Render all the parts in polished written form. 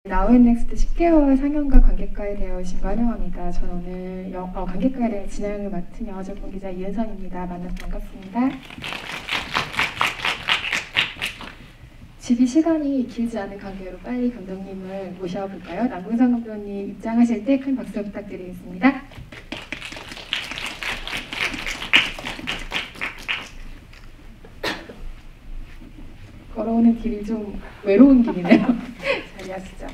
나우앤넥스트 10개월 상영과 관객과에 대해 오신 거 환영합니다. 저는 오늘 관객과에 대해 진행을 맡은 영화전문 기자 이은선입니다. 만나서 반갑습니다. 집이 시간이 길지 않은 관계로 빨리 감독님을 모셔볼까요? 남궁선 감독님 입장하실 때 큰 박수 부탁드리겠습니다. 걸어오는 길이 좀 외로운 길이네요. 자리하시죠.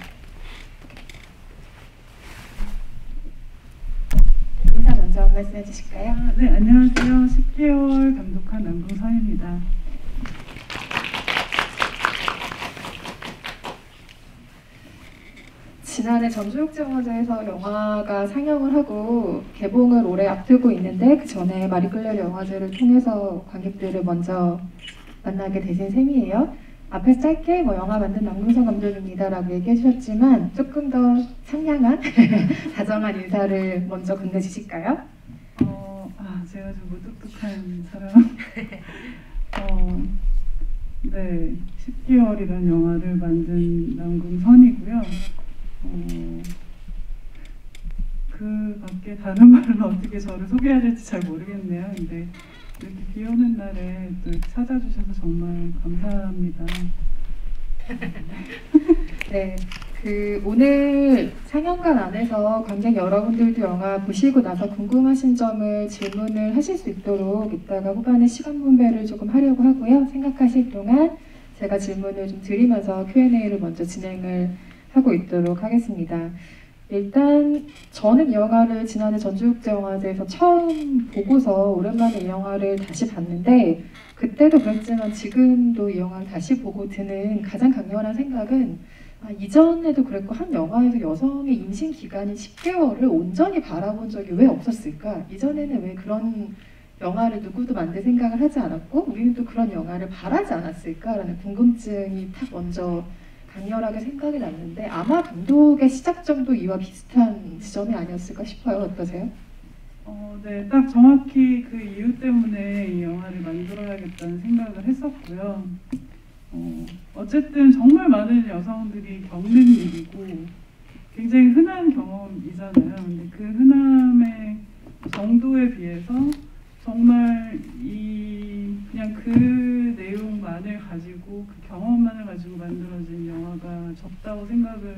인사 먼저 한 말씀 해주실까요? 네, 안녕하세요. 10개월 감독한 남궁선입니다. 지난해 전주국제영화제에서 영화가 상영을 하고 개봉을 올해 앞두고 있는데 그 전에 마리끌레르 영화제를 통해서 관객들을 먼저 만나게 되신 셈이에요. 앞에서 짧게 영화 만든 남궁선 감독입니다라고 얘기해 주셨지만 조금 더 상냥한 다정한 인사를 먼저 건네주실까요? 제가 좀 무뚝뚝한 사람. 네, 10개월이라는 영화를 만든 남궁선이고요. 그 밖에 다른 말로 어떻게 저를 소개해야 될지 잘 모르겠네요. 근데 이렇게 비 오는 날에 또 이렇게 찾아주셔서 정말 감사합니다. 네, 오늘 상영관 안에서 관객 여러분들도 영화 보시고 나서 궁금하신 점을 질문을 하실 수 있도록 이따가 후반에 시간 분배를 조금 하려고 하고요. 생각하실 동안 제가 질문을 좀 드리면서 Q&A를 먼저 진행을 하고 있도록 하겠습니다. 일단 저는 이 영화를 지난해 전주국제영화제에서 처음 보고서 오랜만에 이 영화를 다시 봤는데 그때도 그랬지만 지금도 이 영화를 다시 보고 드는 가장 강렬한 생각은 이전에도 그랬고 한 영화에서 여성의 임신 기간인 10개월을 온전히 바라본 적이 왜 없었을까? 이전에는 왜 그런 영화를 누구도 만들 생각을 하지 않았고 우리는 또 그런 영화를 바라지 않았을까라는 궁금증이 탁 먼저 강렬하게 생각이 났는데 아마 감독의 시작점도 이와 비슷한 지점이 아니었을까 싶어요. 어떠세요? 네, 딱 정확히 그 이유 때문에 이 영화를 만들어야겠다는 생각을 했었고요. 어쨌든 정말 많은 여성들이 겪는 일이고 굉장히 흔한 경험이잖아요. 근데 그 흔함의 정도에 비해서 정말 그냥 그 내용만을 가지고 그 경험만을 가지고 만들어진 영화가 적다고 생각을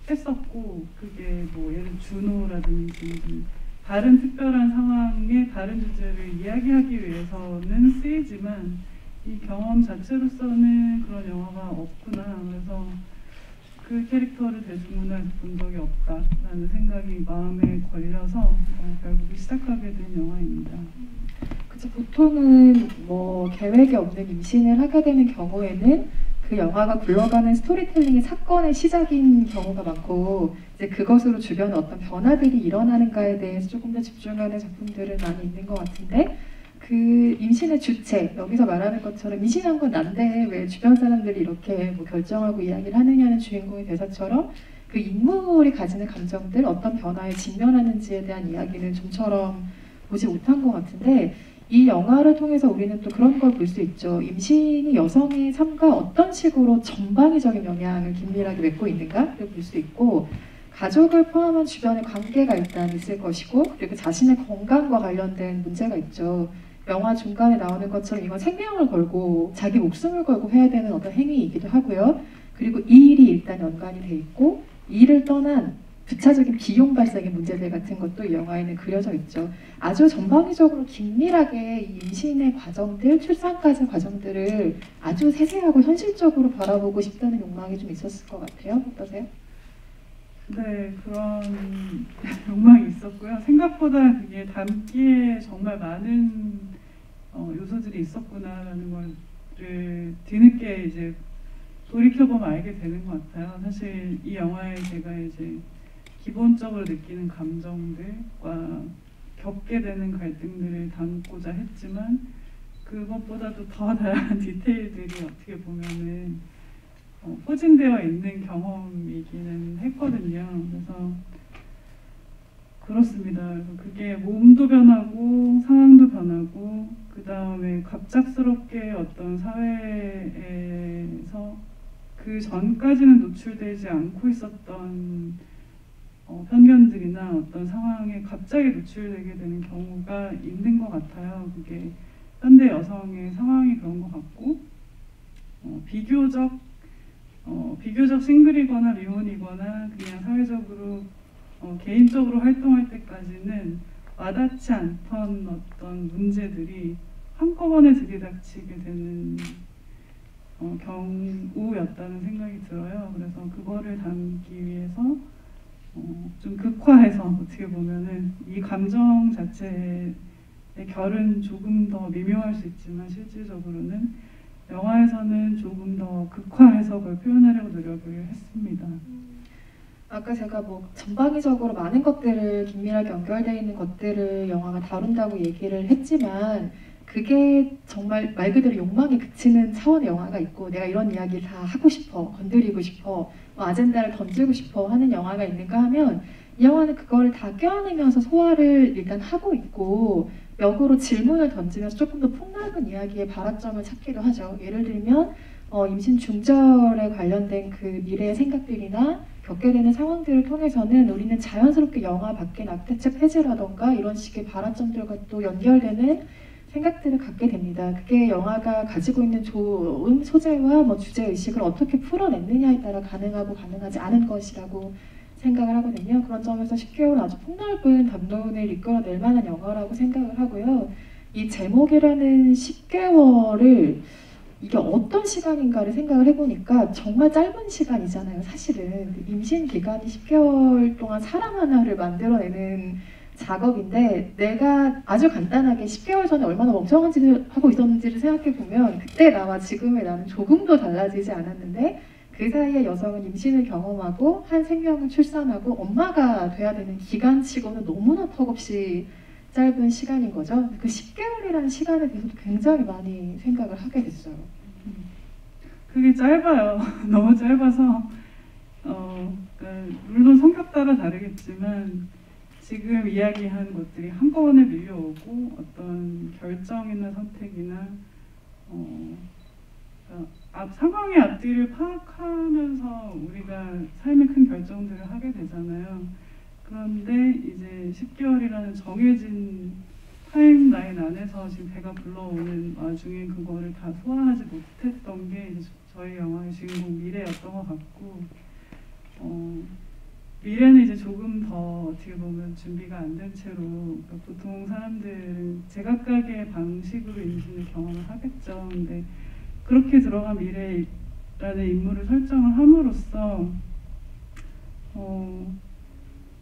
했었고 그게 예를 들어 준호라든지 다른 특별한 상황의 다른 주제를 이야기하기 위해서는 쓰이지만 이 경험 자체로서는 그런 영화가 없구나. 그래서 그 캐릭터를 대중문화에서 본 적이 없다라는 생각이 마음에 걸려서 결국 시작하게 된 영화입니다. 그쵸, 보통은 계획이 없는 임신을 하게 되는 경우에는 그 영화가 굴러가는 스토리텔링의 사건의 시작인 경우가 많고 이제 그것으로 주변에 어떤 변화들이 일어나는가에 대해서 조금 더 집중하는 작품들은 많이 있는 것 같은데 그 임신의 주체, 여기서 말하는 것처럼 임신한 건 난데 왜 주변 사람들이 이렇게 결정하고 이야기를 하느냐는 주인공의 대사처럼 그 인물이 가지는 감정들, 어떤 변화에 직면하는지에 대한 이야기는 좀처럼 보지 못한 것 같은데 이 영화를 통해서 우리는 또 그런 걸 볼 수 있죠. 임신이 여성의 삶과 어떤 식으로 전방위적인 영향을 긴밀하게 맺고 있는가를 볼 수 있고 가족을 포함한 주변의 관계가 일단 있을 것이고 그리고 자신의 건강과 관련된 문제가 있죠. 영화 중간에 나오는 것처럼 이건 생명을 걸고 자기 목숨을 걸고 해야 되는 어떤 행위이기도 하고요. 그리고 이 일이 일단 연관이 돼 있고 이 일을 떠난 부차적인 비용 발생의 문제들 같은 것도 이 영화에는 그려져 있죠. 아주 전방위적으로 긴밀하게 이 임신의 과정들, 출산까지 과정들을 아주 세세하고 현실적으로 바라보고 싶다는 욕망이 좀 있었을 것 같아요. 어떠세요? 네, 그런 욕망이 있었고요. 생각보다 그게 담기에 정말 많은 요소들이 있었구나라는 걸 뒤늦게 이제 돌이켜보면 알게 되는 것 같아요. 사실 이 영화에 제가 이제 기본적으로 느끼는 감정들과 겪게 되는 갈등들을 담고자 했지만 그것보다도 더 다양한 디테일들이 어떻게 보면은 포진되어 있는 경험이기는 했거든요. 그래서 그렇습니다. 그래서 그게 몸도 변하고 상황도 변하고 그 다음에 갑작스럽게 어떤 사회에서 그 그 전까지는 노출되지 않고 있었던 편견들이나 어떤 상황에 갑자기 노출되게 되는 경우가 있는 것 같아요. 그게 현대 여성의 상황이 그런 것 같고, 비교적 싱글이거나 미혼이거나 그냥 사회적으로 개인적으로 활동할 때까지는 와닿지 않던 어떤 문제들이 한꺼번에 들이닥치게 되는 경우였다는 생각이 들어요. 그래서 그거를 담기 위해서 좀 극화해서 어떻게 보면은 이 감정 자체의 결은 조금 더 미묘할 수 있지만 실질적으로는 영화에서는 조금 더 극화해서 그걸 표현하려고 노력을 했습니다. 아까 제가 뭐 전방위적으로 많은 것들을 긴밀하게 연결되어 있는 것들을 영화가 다룬다고 얘기를 했지만 그게 정말 말 그대로 욕망에 그치는 차원의 영화가 있고 내가 이런 이야기 다 하고 싶어, 건드리고 싶어, 뭐 아젠다를 던지고 싶어 하는 영화가 있는가 하면 이 영화는 그거를 다 껴안으면서 소화를 일단 하고 있고 역으로 질문을 던지면서 조금 더 폭넓은 이야기의 발화점을 찾기도 하죠. 예를 들면 임신 중절에 관련된 그 미래의 생각들이나 겪게 되는 상황들을 통해서는 우리는 자연스럽게 영화 밖에 낙태죄 폐지라던가 이런 식의 발화점들과 또 연결되는 생각들을 갖게 됩니다. 그게 영화가 가지고 있는 좋은 소재와 뭐 주제 의식을 어떻게 풀어냈느냐에 따라 가능하고 가능하지 않은 것이라고 생각을 하거든요. 그런 점에서 10개월은 아주 폭넓은 담론을 이끌어낼 만한 영화라고 생각을 하고요. 이 제목이라는 10개월을 이게 어떤 시간인가를 생각을 해보니까 정말 짧은 시간이잖아요. 사실은 임신 기간이 10개월 동안 사람 하나를 만들어내는 작업인데 내가 아주 간단하게 10개월 전에 얼마나 멍청한 짓을 하고 있었는지를 생각해보면 그때 나와 지금의 나는 조금도 달라지지 않았는데 그 사이에 여성은 임신을 경험하고 한 생명을 출산하고 엄마가 돼야 되는 기간치고는 너무나 턱없이 짧은 시간인 거죠. 그 10개월이라는 시간에 대해서도 굉장히 많이 생각을 하게 됐어요. 그게 짧아요. 너무 짧아서 그러니까 물론 성격 따라 다르겠지만 지금 이야기한 것들이 한꺼번에 밀려오고 어떤 결정이나 선택이나 상황의 앞뒤를 파악하면서 우리가 삶의 큰 결정들을 하게 되잖아요. 그런데 이제 10개월이라는 정해진 타임라인 안에서 지금 배가 불러오는 와중에 그거를 다 소화하지 못했던 게 이제 저희 영화의 주인공 미래였던 것 같고 미래는 이제 조금 더 어떻게 보면 준비가 안 된 채로 그러니까 보통 사람들은 제각각의 방식으로 임신을 경험을 하겠죠. 근데 그렇게 들어간 미래라는 인물을 설정을 함으로써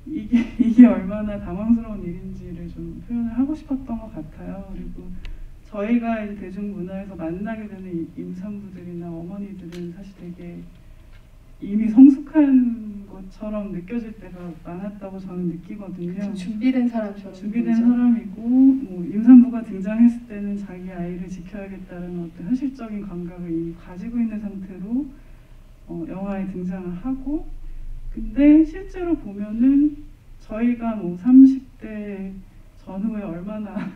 이게 얼마나 당황스러운 일인지를 좀 표현을 하고 싶었던 것 같아요. 그리고 저희가 이제 대중문화에서 만나게 되는 임산부들이나 어머니들은 사실 되게 이미 성숙한 것처럼 느껴질 때가 많았다고 저는 느끼거든요. 준비된 사람처럼 준비된 사람이고 뭐 임산부가 등장했을 때는 자기 아이를 지켜야겠다는 어떤 현실적인 감각을 이미 가지고 있는 상태로 영화에 등장을 하고 근데 실제로 보면은 저희가 뭐 30대 전후에 얼마나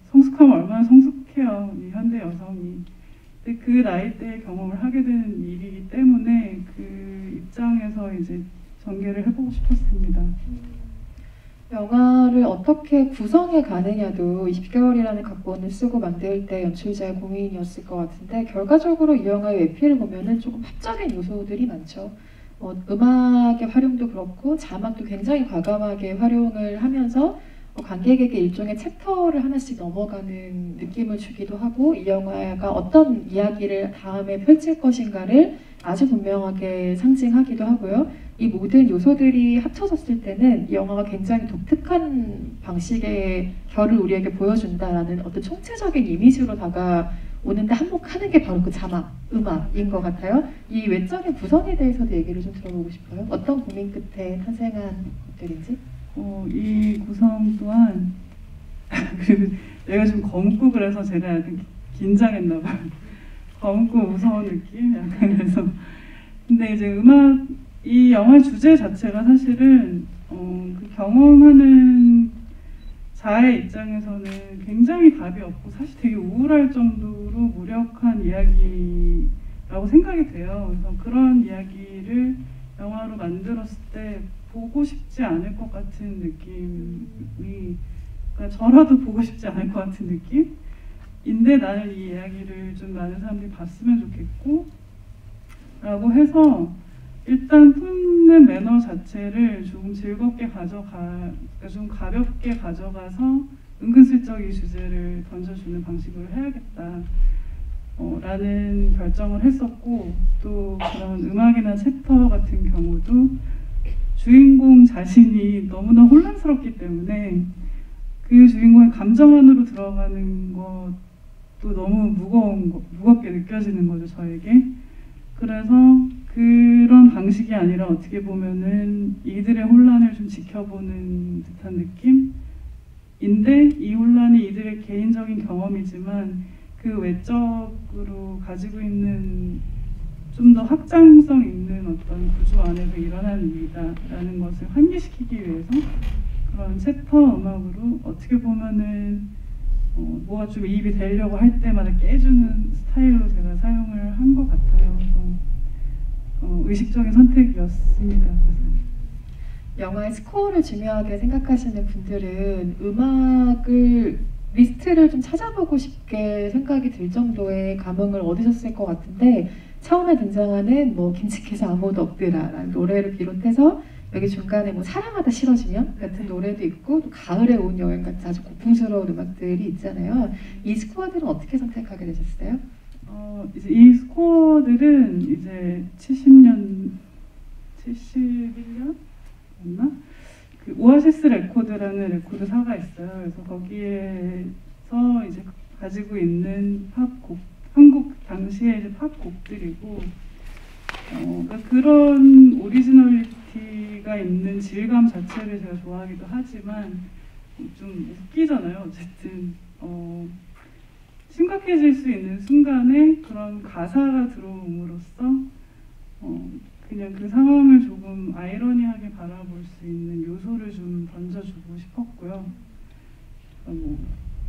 성숙하면 얼마나 성숙해요. 이 현대 여성이. 근데 그 나이대의 경험을 하게 되는 일이기 때문에 그 입장에서 이제 전개를 해보고 싶었습니다. 영화를 어떻게 구성해 가느냐도 20개월이라는 각본을 쓰고 만들 때 연출자의 고민이었을 것 같은데 결과적으로 이 영화의 외피를 보면은 조금 팝적인 요소들이 많죠. 음악의 활용도 그렇고 자막도 굉장히 과감하게 활용을 하면서 관객에게 일종의 챕터를 하나씩 넘어가는 느낌을 주기도 하고 이 영화가 어떤 이야기를 다음에 펼칠 것인가를 아주 분명하게 상징하기도 하고요. 이 모든 요소들이 합쳐졌을 때는 이 영화가 굉장히 독특한 방식의 결을 우리에게 보여준다라는 어떤 총체적인 이미지로 다가오는데 한몫하는 게 바로 그 자막, 음악인 것 같아요. 이 외적인 구성에 대해서도 얘기를 좀 들어보고 싶어요. 어떤 고민 끝에 탄생한 것들인지? 이 구성 또한 그리고 내가 좀 검고 그래서 제가 약간 긴장했나 봐요. 검고 무서운 느낌? 약간 그래서 근데 이제 이 영화 주제 자체가 사실은 그 경험하는 자의 입장에서는 굉장히 답이 없고 사실 되게 우울할 정도로 무력한 이야기라고 라고 생각이 돼요. 그래서 그런 이야기를 영화로 만들었을 때 보고 싶지 않을 것 같은 느낌이, 그러니까 저라도 보고 싶지 않을 것 같은 느낌인데 나는 이 이야기를 좀 많은 사람들이 봤으면 좋겠고 라고 해서 일단 푸는 매너 자체를 좀 즐겁게 그러니까 좀 가볍게 가져가서 은근슬쩍 이 주제를 던져주는 방식으로 해야겠다 라는 결정을 했었고, 또 그런 음악이나 챕터 같은 경우도 주인공 자신이 너무나 혼란스럽기 때문에 그 주인공의 감정 안으로 들어가는 것도 너무 무겁게 느껴지는 거죠, 저에게. 그래서 그런 방식이 아니라 어떻게 보면은 이들의 혼란을 좀 지켜보는 듯한 느낌인데, 이 혼란이 이들의 개인적인 경험이지만 그 외적으로 가지고 있는 좀 더 확장성 있는 어떤 구조 안에서 일어나는 일이다라는 것을 환기시키기 위해서 그런 챕터 음악으로 어떻게 보면은 뭐가 좀 이입이 되려고 할 때마다 깨주는 스타일로 제가 사용을 한 것 같아요. 그래서 의식적인 선택이었습니다. 그래서. 영화의 스코어를 중요하게 생각하시는 분들은 음악을 리스트를 좀 찾아보고 싶게 생각이 들 정도의 감흥을 얻으셨을 것 같은데, 처음에 등장하는 뭐 김치캐서 아무도 없더라라는 노래를 비롯해서 여기 중간에 뭐 사랑하다 싫어지면 같은 노래도 있고, 또 가을에 온 여행 같은 아주 고풍스러운 음악들이 있잖아요. 이 스코어들은 어떻게 선택하게 되셨어요? 이제 이 스코어들은 이제 71년이었나? 그 오아시스 레코드라는 레코드사가 있어요. 그래서 거기에서 이제 가지고 있는 팝곡, 한국 당시에 이제 팝곡들이고, 그러니까 그런 오리지널리티가 있는 질감 자체를 제가 좋아하기도 하지만 좀 웃기잖아요. 어쨌든 심각해질 수 있는 순간에 그런 가사가 들어옴으로써 그냥 그 상황을 조금 아이러니하게 바라볼 수 있는 요소를 좀 던져주고 싶었고요.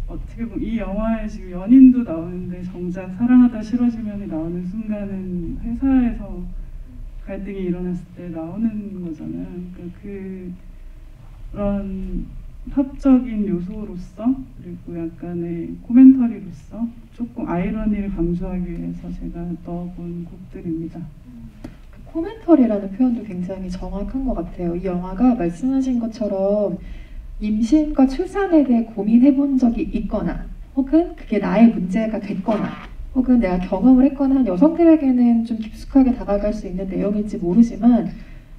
어떻게 보면 이 영화에 지금 연인도 나오는데 정작 사랑하다 싫어지면이 나오는 순간은 회사에서 갈등이 일어났을 때 나오는 거잖아요. 그러니까 그런 합적인 요소로서, 그리고 약간의 코멘터리로서 조금 아이러니를 강조하기 위해서 제가 넣어본 곡들입니다. 코멘터리라는 표현도 굉장히 정확한 것 같아요. 이 영화가 말씀하신 것처럼 임신과 출산에 대해 고민해본 적이 있거나, 혹은 그게 나의 문제가 됐거나, 혹은 내가 경험을 했거나 한 여성들에게는 좀 깊숙하게 다가갈 수 있는 내용일지 모르지만,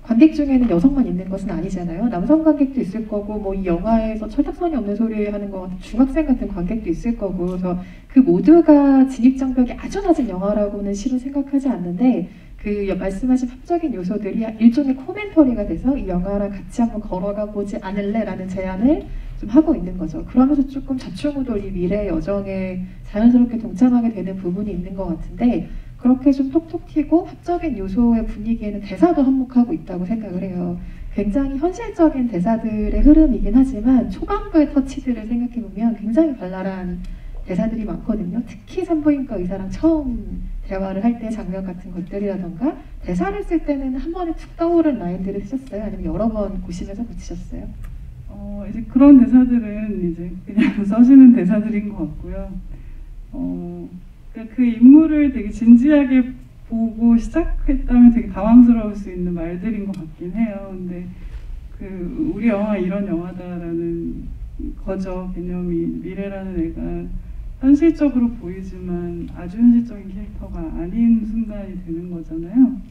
관객 중에는 여성만 있는 것은 아니잖아요. 남성 관객도 있을 거고, 뭐 이 영화에서 철딱선이 없는 소리 하는 것 같은 중학생 같은 관객도 있을 거고, 그래서 그 모두가 진입장벽이 아주 낮은 영화라고는 실은 생각하지 않는데, 그 말씀하신 합적인 요소들이 일종의 코멘터리가 돼서 이 영화랑 같이 한번 걸어가 보지 않을래라는 제안을 좀 하고 있는 거죠. 그러면서 조금 좌충우돌 이 미래의 여정에 자연스럽게 동참하게 되는 부분이 있는 것 같은데, 그렇게 좀 톡톡 튀고 합적인 요소의 분위기에는 대사도 한몫하고 있다고 생각을 해요. 굉장히 현실적인 대사들의 흐름이긴 하지만 초반부의 터치들을 생각해보면 굉장히 발랄한 대사들이 많거든요. 특히 산부인과 의사랑 처음 대화를 할 때 장면 같은 것들이라던가, 대사를 쓸 때는 한 번에 툭 떠오른 라인들을 쓰셨어요? 아니면 여러 번 보시면서 붙이셨어요? 이제 그런 대사들은 이제 그냥 써지는 대사들인 것 같고요. 그러니까 그 인물을 되게 진지하게 보고 시작했다면 되게 당황스러울 수 있는 말들인 것 같긴 해요. 근데 우리 영화 이런 영화다라는 거죠. 개념이 미래라는 애가 현실적으로 보이지만 아주 현실적인 캐릭터가 아닌 순간이 되는 거잖아요.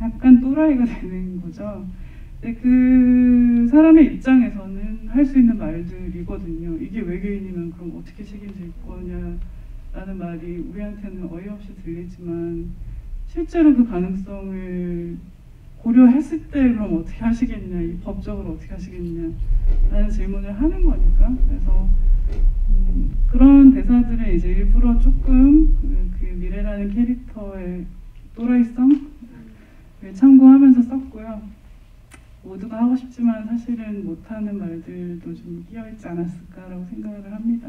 약간 또라이가 되는 거죠. 근데 그 사람의 입장에서는 할 수 있는 말들이거든요. 이게 외계인이면 그럼 어떻게 책임질 거냐라는 말이 우리한테는 어이없이 들리지만, 실제로 그 가능성을 고려했을 때 그럼 어떻게 하시겠냐, 이 법적으로 어떻게 하시겠냐라는 질문을 하는 거니까. 그래서 그런 대사들을 이제 일부러 조금 그 미래라는 캐릭터의 또라이성을 참고하면서 썼고요. 모두가 하고 싶지만 사실은 못하는 말들도 좀 끼어있지 않았을까라고 생각을 합니다.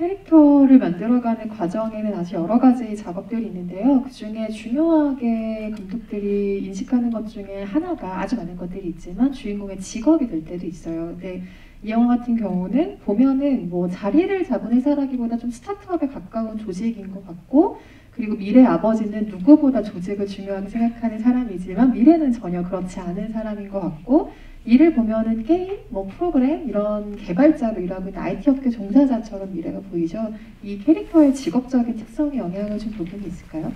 캐릭터를 만들어가는 과정에는 아주 여러 가지 작업들이 있는데요. 그 중에 중요하게 감독들이 인식하는 것 중에 하나가, 아주 많은 것들이 있지만 주인공의 직업이 될 때도 있어요. 근데 이 영화 같은 경우는 보면은 뭐 자리를 잡은 회사라기보다 좀 스타트업에 가까운 조직인 것 같고, 그리고 미래 아버지는 누구보다 조직을 중요하게 생각하는 사람이지만 미래는 전혀 그렇지 않은 사람인 것 같고, 이를 보면은 게임, 뭐 프로그램 이런 개발자로 일하고 있는 IT 업계 종사자처럼 미래가 보이죠. 이 캐릭터의 직업적인 특성에 영향을 준 부분이 있을까요?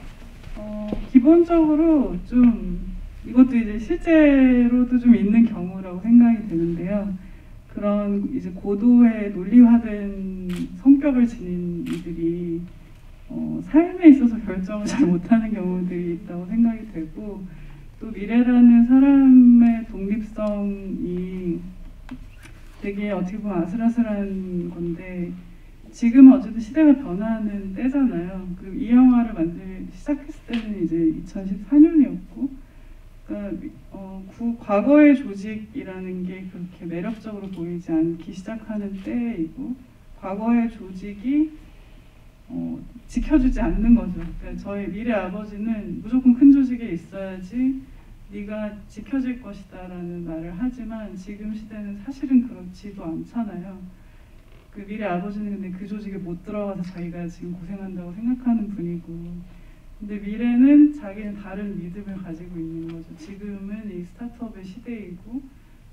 기본적으로 좀 이것도 이제 실제로도 좀 있는 경우라고 생각이 되는데요. 그런 이제 고도의 논리화된 성격을 지닌 이들이 삶에 있어서 결정을 잘 못하는 경우들이 있다고 생각이 되고, 또 미래라는 사람의 독립성이 되게 어떻게 보면 아슬아슬한 건데, 지금은 어쨌든 시대가 변하는 때잖아요. 그리고 이 영화를 시작했을 때는 이제 2014년이었고, 그러니까 과거의 조직이라는 게 그렇게 매력적으로 보이지 않기 시작하는 때이고, 과거의 조직이 지켜주지 않는 거죠. 그러니까 저희 미래 아버지는 무조건 큰 조직에 있어야지 네가 지켜질 것이다라는 말을 하지만 지금 시대는 사실은 그렇지도 않잖아요. 그 미래 아버지는 근데 그 조직에 못 들어가서 자기가 지금 고생한다고 생각하는 분이고, 근데 미래는 자기는 다른 믿음을 가지고 있는 거죠. 지금은 이 스타트업의 시대이고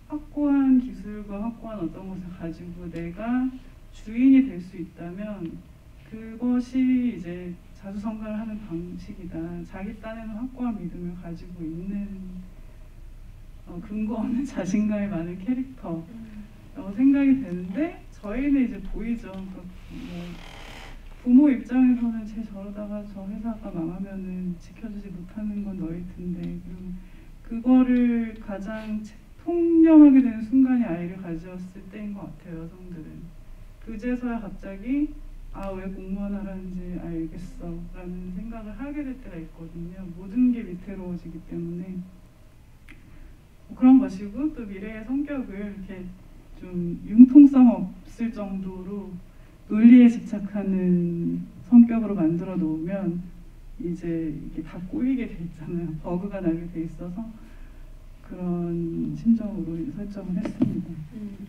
확고한 기술과 확고한 어떤 것을 가지고 내가 주인이 될 수 있다면 그것이 이제 자수성가를 하는 방식이다. 자기 딴에는 확고한 믿음을 가지고 있는 근거 없는 자신감이 많은 캐릭터라고 생각이 되는데, 저희는 이제 보이죠. 부모 입장에서는 쟤 저러다가 저 회사가 망하면은 지켜주지 못하는 건 너희 텐데, 그거를 가장 통념하게 되는 순간이 아이를 가졌을 때인 것 같아요. 여성들은 그제서야 갑자기 왜 공무원 하라는지 알겠어 라는 생각을 하게 될 때가 있거든요. 모든 게 위태로워지기 때문에. 그런 것이고, 또 미래의 성격을 이렇게 좀 융통성 없을 정도로 논리에 집착하는 성격으로 만들어 놓으면 이제 이게 다 꼬이게 돼 있잖아요. 버그가 나게 돼 있어서 그런 심정으로 설정을 했습니다.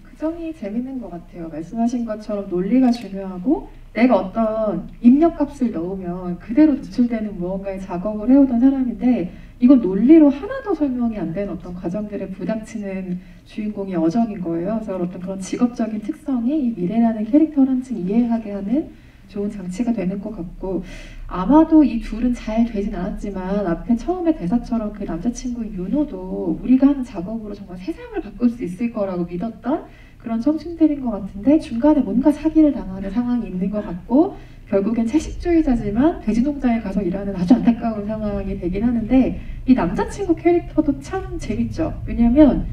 그 점이 재밌는 것 같아요. 말씀하신 것처럼 논리가 중요하고, 내가 어떤 입력값을 넣으면 그대로 도출되는 무언가의 작업을 해오던 사람인데, 이건 논리로 하나도 설명이 안 된 어떤 과정들에 부닥치는 주인공이 여정인 거예요. 그래서 어떤 그런 직업적인 특성이 이 미래라는 캐릭터를 한층 이해하게 하는 좋은 장치가 되는 것 같고, 아마도 이 둘은 잘 되진 않았지만 앞에 처음에 대사처럼 그 남자친구 윤호도 우리가 하는 작업으로 정말 세상을 바꿀 수 있을 거라고 믿었던 그런 청춘들인 것 같은데, 중간에 뭔가 사기를 당하는 상황이 있는 것 같고, 결국엔 채식주의자지만 돼지 농장에 가서 일하는 아주 안타까운 상황이 되긴 하는데, 이 남자친구 캐릭터도 참 재밌죠. 왜냐면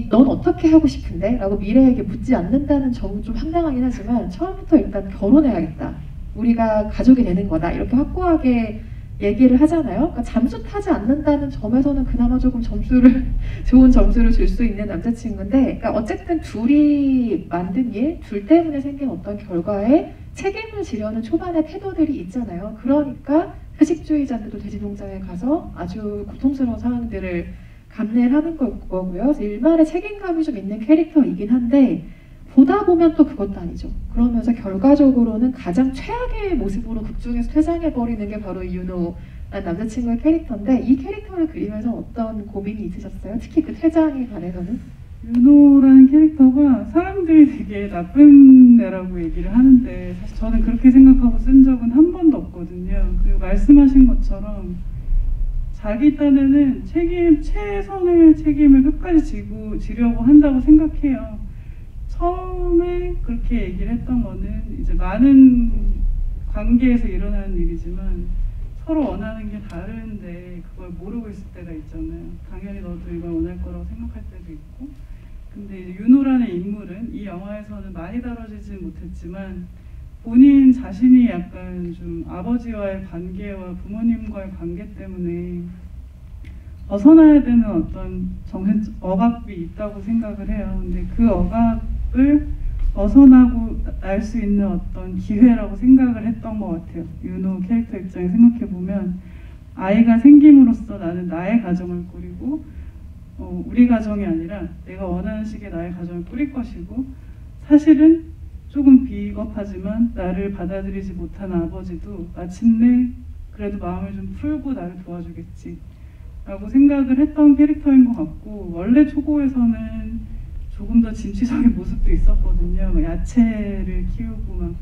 넌 어떻게 하고 싶은데? 라고 미래에게 묻지 않는다는 점은 좀 황당하긴 하지만, 처음부터 일단 결혼해야겠다, 우리가 가족이 되는 거다, 이렇게 확고하게 얘기를 하잖아요. 그러니까 잠수 타지 않는다는 점에서는 그나마 조금 좋은 점수를 줄 수 있는 남자친구인데, 그러니까 어쨌든 둘이 만든 일, 둘 때문에 생긴 어떤 결과에 책임을 지려는 초반의 태도들이 있잖아요. 그러니까 회식주의자들도 돼지 농장에 가서 아주 고통스러운 상황들을 감내를 하는 거고요. 그래서 일말의 책임감이 좀 있는 캐릭터이긴 한데, 보다 보면 또 그것도 아니죠. 그러면서 결과적으로는 가장 최악의 모습으로 극중에서 퇴장해버리는 게 바로 윤호라는 남자친구의 캐릭터인데, 이 캐릭터를 그리면서 어떤 고민이 있으셨어요? 특히 그 퇴장에 관해서는? 윤호라는 캐릭터가 사람들이 되게 나쁜 애라고 얘기를 하는데, 사실 저는 그렇게 생각하고 쓴 적은 한 번도 없거든요. 그리고 말씀하신 것처럼 자기 딴에는 최선의 책임을 끝까지 지려고 한다고 생각해요. 처음에 그렇게 얘기를 했던 거는 이제 많은 관계에서 일어나는 일이지만 서로 원하는 게 다른데 그걸 모르고 있을 때가 있잖아요. 당연히 너도 이걸 원할 거라고 생각할 때도 있고. 근데 이제 윤호라는 인물은 이 영화에서는 많이 다뤄지진 못했지만 본인 자신이 약간 좀 아버지와의 관계와 부모님과의 관계 때문에 벗어나야 되는 어떤 억압이 있다고 생각을 해요. 근데 그 억압을 벗어나고 날 수 있는 어떤 기회라고 생각을 했던 것 같아요. 윤호 캐릭터 입장에 생각해 보면 아이가 생김으로써 나는 나의 가정을 꾸리고 우리 가정이 아니라 내가 원하는 식의 나의 가정을 꾸릴 것이고, 사실은 조금 비겁하지만 나를 받아들이지 못하는 아버지도 마침내 그래도 마음을 좀 풀고 나를 도와주겠지 라고 생각을 했던 캐릭터인 것 같고, 원래 초고에서는 조금 더 진취적인 모습도 있었거든요. 막 야채를 키우고 막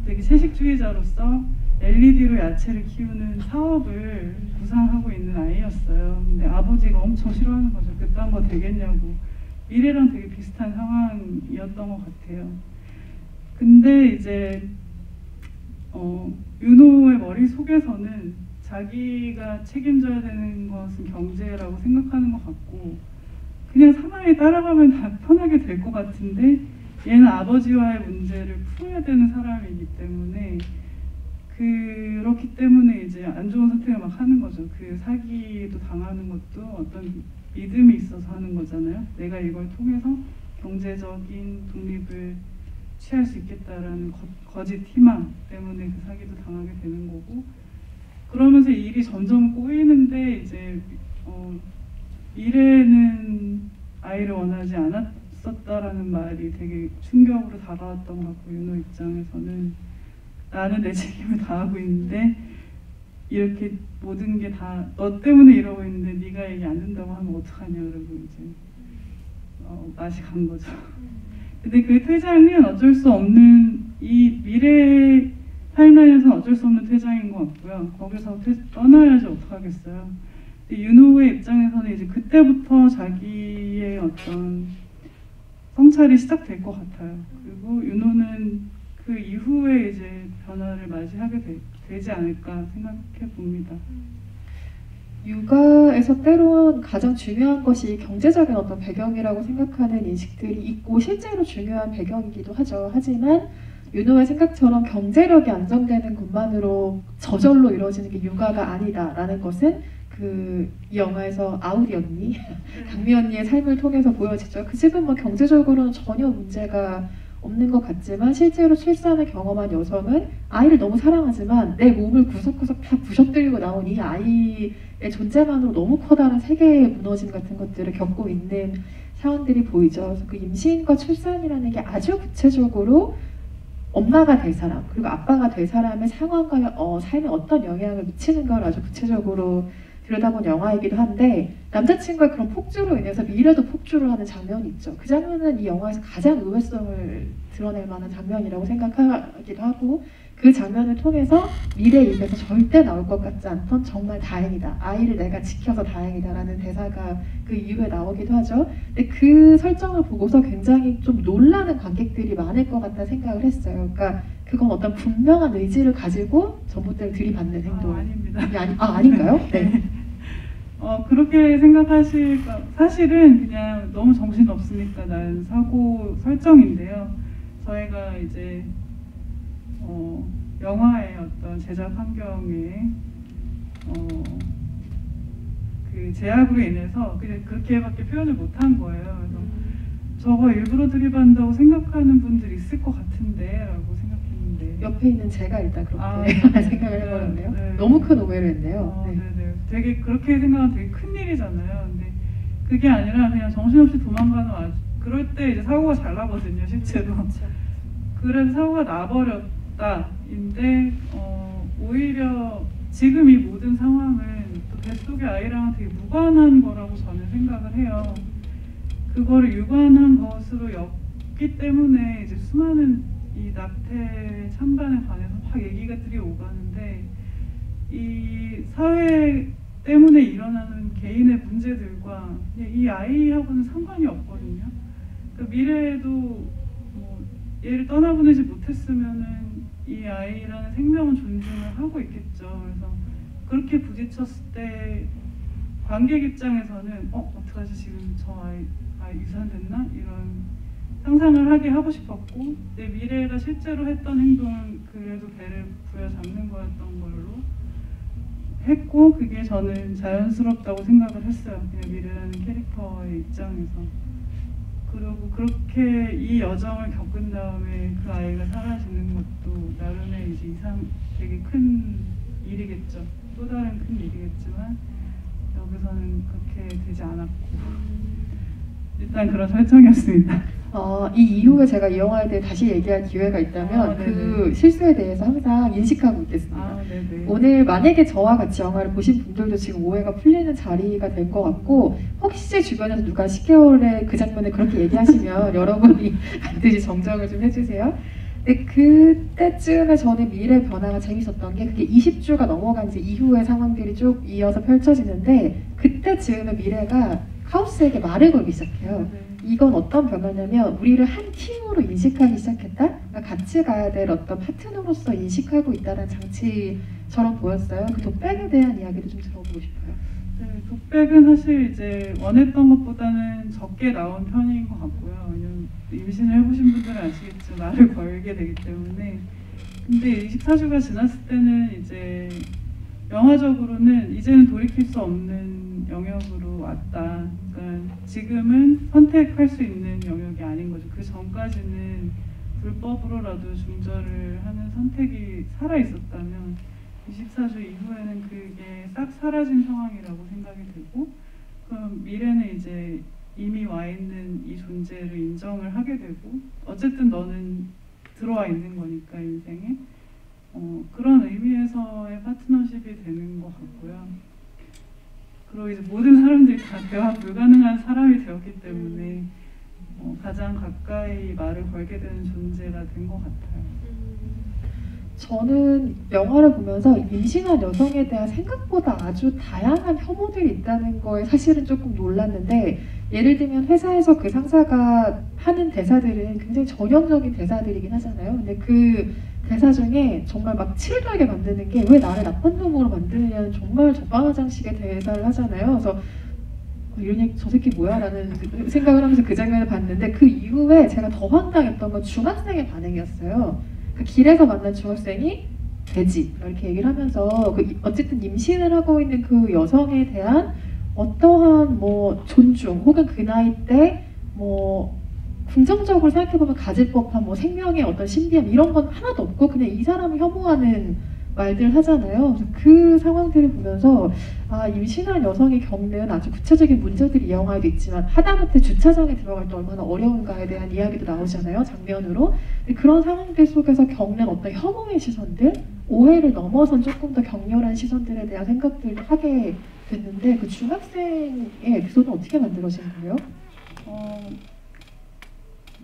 되게 채식주의자로서 LED로 야채를 키우는 사업을 구상하고 있는 아이였어요. 근데 아버지가 엄청 싫어하는 거죠. 그딴 거 되겠냐고. 미래랑 되게 비슷한 상황이었던 것 같아요. 근데 이제 윤호의 머릿속에서는 자기가 책임져야 되는 것은 경제라고 생각하는 것 같고, 그냥 사나이 따라가면 다 편하게 될 것 같은데 얘는 아버지와의 문제를 풀어야 되는 사람이기 때문에, 그렇기 때문에 이제 안 좋은 선택을 막 하는 거죠. 그 사기도 당하는 것도 어떤 믿음이 있어서 하는 거잖아요. 내가 이걸 통해서 경제적인 독립을 취할 수 있겠다라는 거짓 희망 때문에 그 사기도 당하게 되는 거고, 그러면서 일이 점점 꼬이는데 이제 미래는 아이를 원하지 않았었다라는 말이 되게 충격으로 다가왔던 것 같고, 윤호 입장에서는 나는 내 책임을 다하고 있는데 이렇게 모든 게 다 너 때문에 이러고 있는데 네가 얘기 안 듣는다고 하면 어떡하냐, 그러고 이제 맛이 간 거죠. 근데 그 퇴장은 어쩔 수 없는, 이 미래 타임라인에서는 어쩔 수 없는 퇴장인 것 같고요. 거기서 떠나야지 어떡하겠어요. 근데 윤호의 입장에서는 이제 그때부터 자기의 어떤 성찰이 시작될 것 같아요. 그리고 윤호는 그 이후에 이제 변화를 맞이하게 되지 않을까 생각해 봅니다. 육아에서 때론 가장 중요한 것이 경제적인 어떤 배경이라고 생각하는 인식들이 있고 실제로 중요한 배경이기도 하죠. 하지만 윤호의 생각처럼 경제력이 안정되는 것만으로 저절로 이루어지는 게 육아가 아니다라는 것은 이 영화에서 아우리 언니, 강미 언니의 삶을 통해서 보여지죠. 그 집은 뭐 경제적으로는 전혀 문제가 없는 것 같지만 실제로 출산을 경험한 여성은 아이를 너무 사랑하지만 내 몸을 구석구석 다 부셔뜨리고 나온 이 아이의 존재만으로 너무 커다란 세계의 무너짐 같은 것들을 겪고 있는 사원들이 보이죠. 그래서 그 임신과 출산이라는 게 아주 구체적으로 엄마가 될 사람 그리고 아빠가 될 사람의 상황과 삶에 어떤 영향을 미치는가를 아주 구체적으로 들여다본 영화이기도 한데, 남자친구의 그런 폭주로 인해서 미래도 폭주를 하는 장면이 있죠. 그 장면은 이 영화에서 가장 의외성을 드러낼 만한 장면이라고 생각하기도 하고, 그 장면을 통해서 미래 입에서 절대 나올 것 같지 않던 정말 다행이다, 아이를 내가 지켜서 다행이다라는 대사가 그 이후에 나오기도 하죠. 근데 그 설정을 보고서 굉장히 좀 놀라는 관객들이 많을 것 같다 생각을 했어요. 그러니까 그건 어떤 분명한 의지를 가지고 전봇대를 들이받는 행동. 아닙니다. 아닌가요? 네. 그렇게 생각하실까? 사실은 그냥 너무 정신없으니까 난 사고 설정인데요. 저희가 이제 영화의 어떤 제작 환경에 그 제약으로 인해서 그냥 그렇게밖에 표현을 못한 거예요. 그래서 저거 일부러 들이받는다고 생각하는 분들이 있을 것 같은데 라고 생각했는데, 옆에 있는 제가 일단 그렇게 생각을 해버렸네요. 네. 너무 큰 오해를 했네요. 네. 네네. 되게 그렇게 생각하면 되게 큰 일이잖아요. 근데 그게 아니라 그냥 정신없이 도망가는 그럴 때 이제 사고가 잘 나거든요, 실제로. 그래서 사고가 나버렸다인데 오히려 지금 이 모든 상황은 또 뱃속의 아이랑 되게 무관한 거라고 저는 생각을 해요. 그거를 유관한 것으로 엮기 때문에 이제 수많은 이 낙태 찬반에 관해서 막 얘기가들이 오가는데, 이 사회 때문에 일어나는 개인의 문제들과 이 아이하고는 상관이 없거든요. 그러니까 미래에도 뭐 얘를 떠나보내지 못했으면은 이 아이라는 생명은 존중을 하고 있겠죠. 그래서 그렇게 부딪혔을 때 관객 입장에서는 어떡하지, 지금 저 아이 유산됐나? 이런 상상을 하게 하고 싶었고, 내 미래가 실제로 했던 행동은 그래도 배를 부여잡는 거였던 걸로 했고, 그게 저는 자연스럽다고 생각을 했어요. 그냥 미래라는 캐릭터의 입장에서. 그리고 그렇게 이 여정을 겪은 다음에 그 아이가 사라지는 것도 나름의 이제 되게 큰 일이겠죠. 또 다른 큰 일이겠지만 여기서는 그렇게 되지 않았고 일단 그런 설정이었습니다. 이 이후에 제가 이 영화에 대해 다시 얘기할 기회가 있다면 그 실수에 대해서 항상 인식하고 있겠습니다. 네네. 오늘 만약에 저와 같이 영화를 보신 분들도 지금 오해가 풀리는 자리가 된 것 같고, 혹시 주변에서 누가 10개월에 그 장면을 그렇게 얘기하시면 여러분이 반드시 정정을 좀 해주세요. 근데 그때쯤에 저는 미래 변화가 재밌었던 게 그게 20주가 넘어간 이제 이후의 상황들이 쭉 이어서 펼쳐지는데, 그때쯤에 미래가 카오스에게 말을 걸기 시작해요. 이건 어떤 변화냐면 우리를 한 팀으로 인식하기 시작했다? 그러니까 같이 가야 될 어떤 파트너로서 인식하고 있다는 장치처럼 보였어요. 그 독백에 대한 이야기도 좀 들어보고 싶어요. 네, 독백은 사실 이제 원했던 것보다는 적게 나온 편인 것 같고요. 왜냐면 임신을 해보신 분들은 아시겠지만 말을 걸게 되기 때문에. 근데 24주가 지났을 때는 이제 영화적으로는 이제는 돌이킬 수 없는 영역으로 왔다. 그러니까 지금은 선택할 수 있는 영역이 아닌 거죠. 그 전까지는 불법으로라도 중절을 하는 선택이 살아 있었다면 24주 이후에는 그게 싹 사라진 상황이라고 생각이 되고, 그럼 미래는 이제 이미 와 있는 이 존재를 인정을 하게 되고, 어쨌든 너는 들어와 있는 거니까 인생에. 그런 의미에서의 파트너십이 되는 것 같고요. 그리고 이제 모든 사람들이 다 대화 불가능한 사람이 되었기 때문에 가장 가까이 말을 걸게 되는 존재가 된 것 같아요. 저는 영화를 보면서 임신한 여성에 대한 생각보다 아주 다양한 혐오들이 있다는 거에 사실은 조금 놀랐는데, 예를 들면 회사에서 그 상사가 하는 대사들은 굉장히 전형적인 대사들이긴 하잖아요. 근데 그 대사 중에 정말 막 치를 달게 만드는 게 왜 나를 나쁜 놈으로 만드느냐는 정말 적반하장식의 대사를 하잖아요. 그래서 이러니 저 새끼 뭐야? 라는 생각을 하면서 그 장면을 봤는데, 그 이후에 제가 더 황당했던 건 중학생의 반응이었어요. 그 길에서 만난 중학생이 돼지 이렇게 얘기를 하면서 어쨌든 임신을 하고 있는 그 여성에 대한 어떠한 뭐 존중 혹은 그 나이 때 뭐 긍정적으로 생각해보면 가질 법한 뭐 생명의 어떤 신비함 이런 건 하나도 없고 그냥 이 사람을 혐오하는 말들 하잖아요. 그래서 그 상황들을 보면서 임신한 여성이 겪는 아주 구체적인 문제들이 이 영화에도 있지만 하다못해 주차장에 들어갈 때 얼마나 어려운가에 대한 이야기도 나오잖아요, 장면으로. 근데 그런 상황들 속에서 겪는 어떤 혐오의 시선들, 오해를 넘어선 조금 더 격렬한 시선들에 대한 생각들을 하게 됐는데, 그 중학생의 에피소드는 어떻게 만들어진 거예요?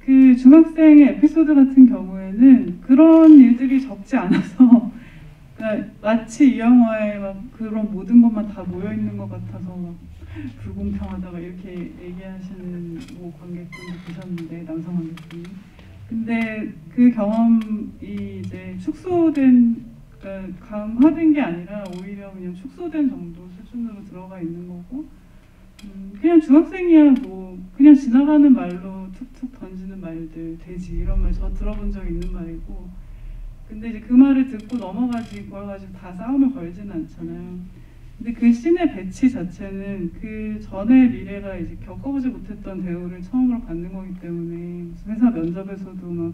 그 중학생의 에피소드 같은 경우에는 그런 일들이 적지 않아서 그러니까 마치 이 영화에 막 그런 모든 것만 다 모여 있는 것 같아서 막 불공평하다가 이렇게 얘기하시는 뭐 관객분들 계셨는데, 남성 관객분이. 근데 그 경험이 이제 축소된, 그러니까 강화된 게 아니라 오히려 그냥 축소된 정도 수준으로 들어가 있는 거고, 그냥 중학생이야 뭐 그냥 지나가는 말로 툭툭 던지는 말들, 돼지 이런 말 저 들어본 적 있는 말이고, 근데 이제 그 말을 듣고 넘어가지 그걸 가지고 다 싸움을 걸지는 않잖아요. 근데 그 씬의 배치 자체는 그 전에 미래가 이제 겪어보지 못했던 대우를 처음으로 받는 거기 때문에 회사 면접에서도 막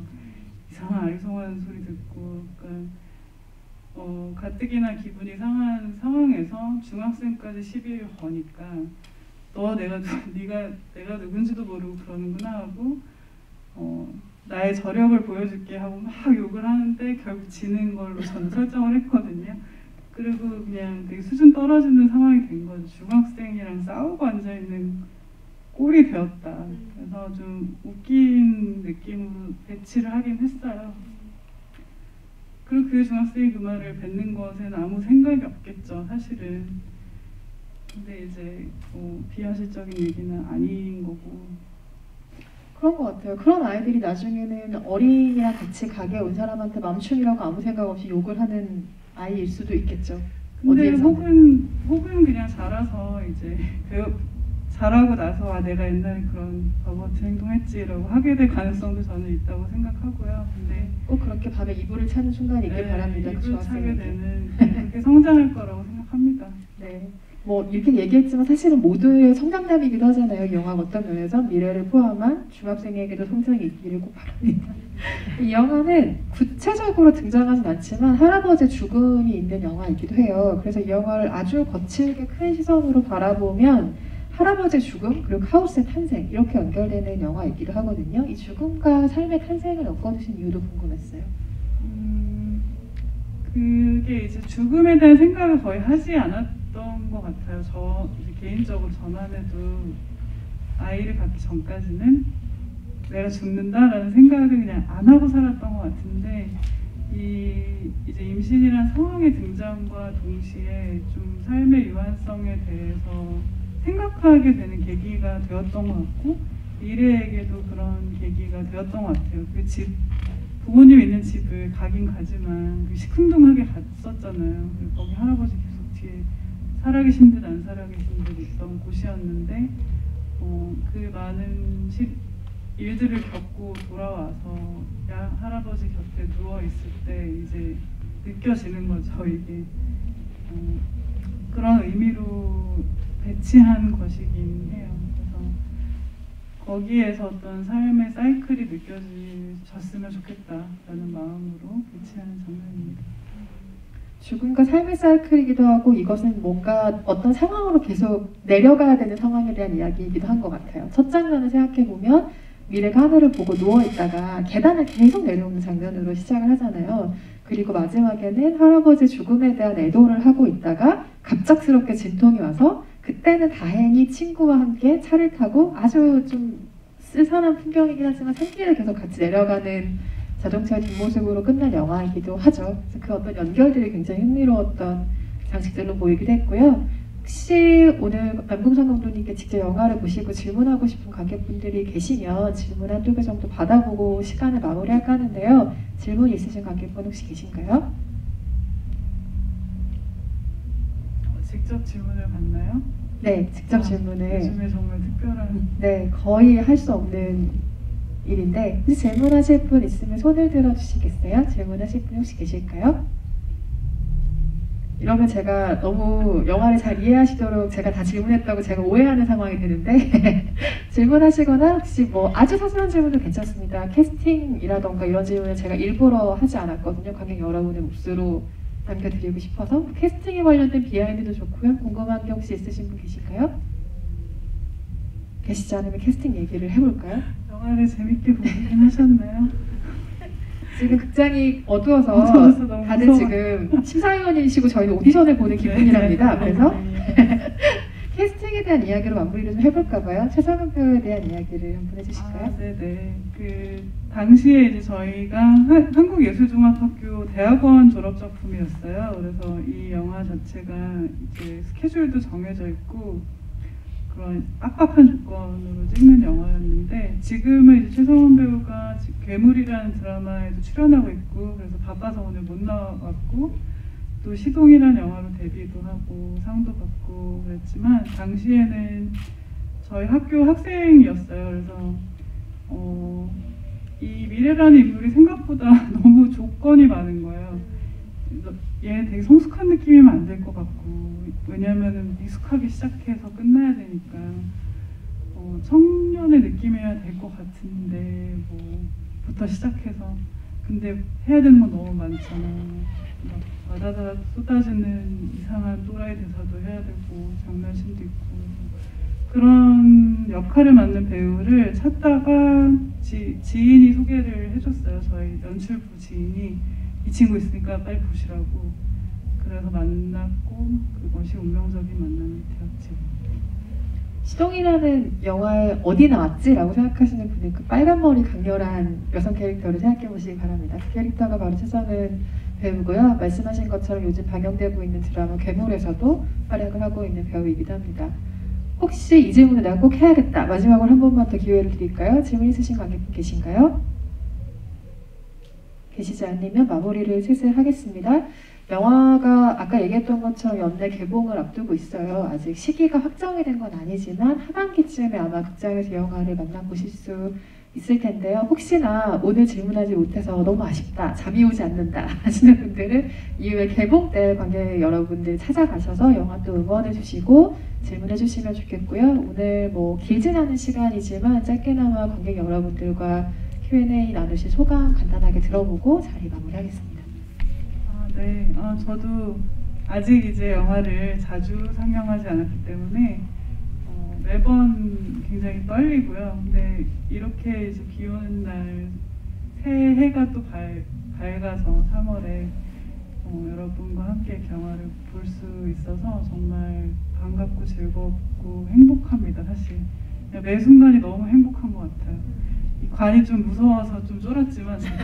이상한 아리송한 소리 듣고, 그러니까 가뜩이나 기분이 상한 상황에서 중학생까지 시비를 거니까 내가 누군지도 모르고 그러는구나 하고 나의 저력을 보여줄게 하고 막 욕을 하는데 결국 지는 걸로 저는 설정을 했거든요. 그리고 그냥 되게 수준 떨어지는 상황이 된 거죠. 중학생이랑 싸우고 앉아있는 꼴이 되었다. 그래서 좀 웃긴 느낌으로 배치를 하긴 했어요. 그리고 그 중학생이 그 말을 뱉는 것에는 아무 생각이 없겠죠, 사실은. 근데 이제 비현실적인 얘기는 아닌 거고. 그런 것 같아요. 그런 아이들이 나중에는 어린이랑 같이 가게 온 사람한테 맘충이라고 아무 생각 없이 욕을 하는 아이일 수도 있겠죠. 근데 혹은 그냥 자라서 이제 자라고 나서 내가 옛날에 그런 바보 같은 행동했지라고 하게 될 가능성도 저는 있다고 생각하고요. 근데 꼭 그렇게 밤에 이불을 차는 순간이 있길 바랍니다. 이불을 차게 되는 그렇게 성장할 거라고 생각합니다. 네. 뭐 이렇게 얘기했지만 사실은 모두의 성장담이기도 하잖아요. 이 영화가 어떤 면에서 미래를 포함한 중학생에게도 성장이 있기를 꼭 바랍니다. 이 영화는 구체적으로 등장하진 않지만 할아버지의 죽음이 있는 영화이기도 해요. 그래서 이 영화를 아주 거칠게 큰 시선으로 바라보면 할아버지의 죽음 그리고 카오스의 탄생 이렇게 연결되는 영화이기도 하거든요. 이 죽음과 삶의 탄생을 엮어주신 이유도 궁금했어요. 그게 이제 죽음에 대한 생각을 거의 하지 않았던 것 같아요. 저 이제 개인적으로 저만 해도 아이를 갖기 전까지는 내가 죽는다라는 생각을 그냥 안 하고 살았던 것 같은데 이제 임신이란 상황의 등장과 동시에 좀 삶의 유한성에 대해서 생각하게 되는 계기가 되었던 것 같고 미래에게도 그런 계기가 되었던 것 같아요. 그 집 부모님 있는 집을 가긴 가지만 시큰둥하게 갔었잖아요. 그리고 거기 할아버지 계속 뒤에 살아계신 듯 안 살아계신 듯 있던 곳이었는데 그 많은 일들을 겪고 돌아와서 할아버지 곁에 누워 있을 때 이제 느껴지는 거죠. 이게 그런 의미로 배치한 것이긴 해요. 그래서 거기에서 어떤 삶의 사이클이 느껴졌으면 좋겠다라는 마음으로 배치하는 장면입니다. 죽음과 삶의 사이클이기도 하고 이것은 뭔가 어떤 상황으로 계속 내려가야 되는 상황에 대한 이야기이기도 한 것 같아요. 첫 장면을 생각해보면 미래가 하늘을 보고 누워있다가 계단을 계속 내려오는 장면으로 시작을 하잖아요. 그리고 마지막에는 할아버지 죽음에 대한 애도를 하고 있다가 갑작스럽게 진통이 와서 그때는 다행히 친구와 함께 차를 타고 아주 좀 쓸쓸한 풍경이긴 하지만 산길을 계속 같이 내려가는 자동차의 뒷모습으로 끝난 영화이기도 하죠. 그래서 그 어떤 연결들이 굉장히 흥미로웠던 장식들로 보이기도 했고요. 혹시 오늘 남궁선 감독님께 직접 영화를 보시고 질문하고 싶은 관객분들이 계시면 질문 한두 개 정도 받아보고 시간을 마무리할까 하는데요. 질문 있으신 관객분 혹시 계신가요? 직접 질문을 받나요? 네, 직접 질문을. 요즘에 정말 특별한. 네, 거의 할 수 없는 일인데 혹시 질문하실 분 있으면 손을 들어주시겠어요? 질문하실 분 혹시 계실까요? 이러면 제가 너무 영화를 잘 이해하시도록 제가 다 질문했다고 제가 오해하는 상황이 되는데 질문하시거나 혹시 뭐 아주 사소한 질문도 괜찮습니다. 캐스팅이라던가 이런 질문을 제가 일부러 하지 않았거든요. 관객 여러분의 몫으로 남겨드리고 싶어서 캐스팅에 관련된 비하인드도 좋고요. 궁금한 게 혹시 있으신 분 계실까요? 계시지 않으면 캐스팅 얘기를 해볼까요? 영화를 재밌게 보긴 하셨나요? 지금 극장이 어두워서 너무 다들 무서워. 지금 심사위원이시고 저희는 오디션을 보는 기분이랍니다. 네, 그래서 캐스팅에 대한 이야기로 마무리를 좀 해볼까 봐요. 최성은 배우에 대한 이야기를 한번 해주실까요? 네네. 그 당시에 이제 저희가 한국예술종합학교 대학원 졸업 작품이었어요. 그래서 이 영화 자체가 이제 스케줄도 정해져 있고 그런 빡빡한 조건으로 찍는 영화였는데 지금은 이제 최성원 배우가 괴물이라는 드라마에도 출연하고 있고 그래서 바빠서 오늘 못 나왔고 또 시동이라는 영화로 데뷔도 하고 상도 받고 그랬지만 당시에는 저희 학교 학생이었어요. 그래서 이 미래라는 인물이 생각보다 너무 조건이 많은 거예요. 얘 되게 성숙한 느낌이면 안 될 것 같고 왜냐면은 미숙하게 시작해서 끝나야 되니까 청년의 느낌이어야 될 것 같은데 뭐부터 시작해서 근데 해야 되는 건 너무 많잖아. 막 와다다다 쏟아지는 이상한 또라이 대사도 해야 되고 장난심도 있고 그런 역할을 맡는 배우를 찾다가 지인이 소개를 해줬어요. 저희 연출부 지인이 이 친구 있으니까 빨리 보시라고. 그래서 만났고 그것이 운명적인 만남이 되었지. 시동이라는 영화에 어디 나왔지? 라고 생각하시는 분은 그 빨간 머리 강렬한 여성 캐릭터를 생각해 보시기 바랍니다. 그 캐릭터가 바로 최성은 배우고요. 말씀하신 것처럼 요즘 방영되고 있는 드라마 괴물에서도 활약을 하고 있는 배우이기도 합니다. 혹시 이 질문을 내가 꼭 해야겠다. 마지막으로 한 번만 더 기회를 드릴까요? 질문 있으신 관객분 계신가요? 계시지 않으면 마무리를 슬슬 하겠습니다. 영화가 아까 얘기했던 것처럼 연내 개봉을 앞두고 있어요. 아직 시기가 확정이 된 건 아니지만 하반기쯤에 아마 극장에서 영화를 만나보실 수 있을 텐데요. 혹시나 오늘 질문하지 못해서 너무 아쉽다, 잠이 오지 않는다 하시는 분들은 이후에 개봉 때 관객 여러분들 찾아가셔서 영화 또 응원해 주시고 질문해 주시면 좋겠고요. 오늘 뭐 길진 않은 시간이지만 짧게나마 관객 여러분들과 Q&A 나누실 소감 간단하게 들어보고 자리 마무리하겠습니다. 네. 저도 아직 이제 영화를 자주 상영하지 않았기 때문에 매번 굉장히 떨리고요. 근데 이렇게 이제 비 오는 날 새해가 또 밝아서 3월에 여러분과 함께 영화를 볼 수 있어서 정말 반갑고 즐겁고 행복합니다. 사실 매 순간이 너무 행복한 것 같아요. 이 관이 좀 무서워서 좀 쫄았지만 제가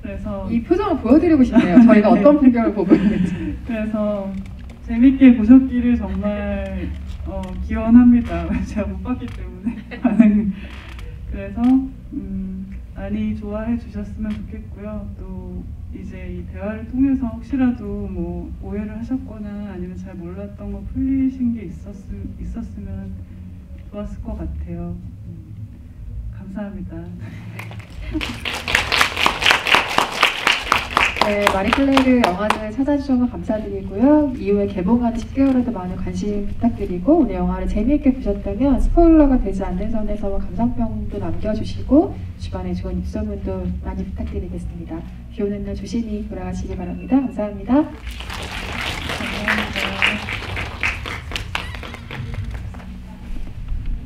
그래서 이 표정을 보여드리고 싶네요. 저희가 어떤 풍경을 보고 있는지. 그래서 재밌게 보셨기를 정말 기원합니다. 제가 못 봤기 때문에. 그래서 많이 좋아해 주셨으면 좋겠고요. 또 이제 이 대화를 통해서 혹시라도 뭐 오해를 하셨거나 아니면 잘 몰랐던 거 풀리신 게 있었으면 좋았을 것 같아요. 감사합니다. 네, 마리클레르 영화제 찾아주셔서 감사드리고요. 이후에 개봉하는 10개월에도 많은 관심 부탁드리고 오늘 영화를 재미있게 보셨다면 스포일러가 되지 않는 선에서 감상평도 남겨주시고 주변에 좋은 입소문도 많이 부탁드리겠습니다. 비 오는 날 조심히 돌아가시기 바랍니다. 감사합니다.